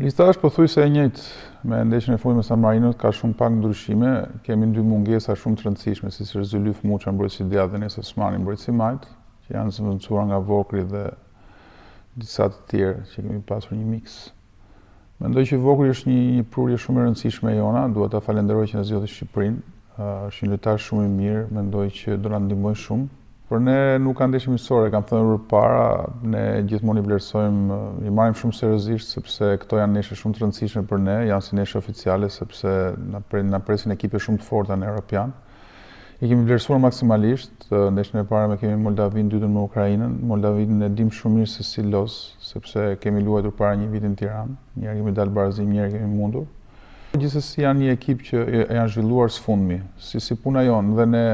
Lista është pothuajse e njëjtë me ndeshjen e fundit me San Marinot, ka shumë pak ndryshime. Kemi dy mungesa shumë të rëndësishme, si Zylyf Muça mbrojtësi djathtë dhe Enes Osmani mbrojtësi majt, që janë zëvendësuar nga Vokri dhe disa të tjerë që kemi pasur një miks. Mendoj që Vokri është një prurje shumë e rëndësishme e jona, dua ta falenderoj që na zgjodhi Shqipërinë. Është një lojtar shumë i mirë, mendoj që do na ndihmojë shumë. Por ne nuk ka ndeshje miqësore, kam thënë përpara, ne gjithmonë i vlerësojmë, i marrim shumë seriozisht sepse këto janë ndeshje shumë të rëndësishme për ne, janë si ndeshje oficiale sepse na presin ekipe shumë të forta në Europian. I kemi vlerësuar maksimalisht, ndeshjen e parë kemi Moldavinë, dytën me Ukrainën. Moldavinë e dim shumë mirë se si los, sepse kemi luajtur para një viti në Tiranë, një herë kemi dalë barazim, një herë kemi mundur. Gjithsesi janë një ekip që janë zhvilluar sfundmi, si puna jonë dhe ne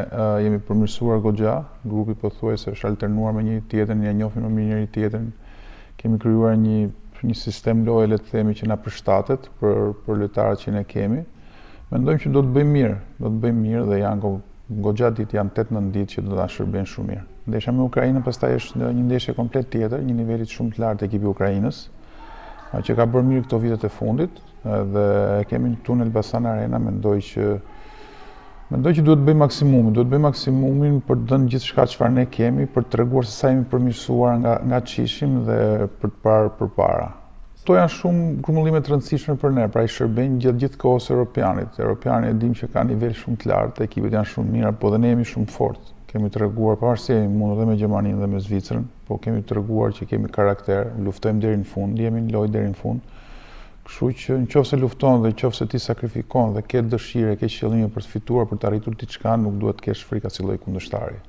jemi përmirësuar goxha, grupi pothuajse është alternuar me njëri tjetrin, ja njohim më mirë njëri tjetrin. Kemi krijuar një sistem loje, le të themi, që na përshtatet për lojtarët që ne kemi. Mendojmë që do të bëjmë mirë dhe janë goxha ditë, janë 8-9 ditë që do ta shërbejnë shumë mirë. Ndeshja me Ukrainën pastaj është një ndeshje komplet tjetër, një niveli shumë të lartë ekipi i Ukrainës, që ka bërë mirë këto vitet e fundit, dhe kemi në Tun Elbasan Arena. Mendoj që duhet bëjmë maksimumin për të dhënë gjithçka çfarë ne kemi, për të treguar se sa jemi përmirësuar nga çishim dhe për të parë përpara. Kto janë shumë grumullime të rëndësishme për ne, pra i shërbejnë gjithë kohës Europianit. Europiani e dim që ka nivel shumë të lartë, ekipet janë shumë mira, po dhe ne jemi shumë fortë. Kemi treguar pavarësisht se jemi mundur dhe me Gjermaninë dhe me Zvicrën, po kemi treguar që kemi karakter, luftojmë deri në fund, jemi në lojë deri në fund. Kështu që nëse lufton dhe nëse ti sakrifikon dhe ke dëshirë, ke qëllime për të fituar, për të arritur diçka, nuk duhet të kesh frikë asnjë lloj kundërshtari.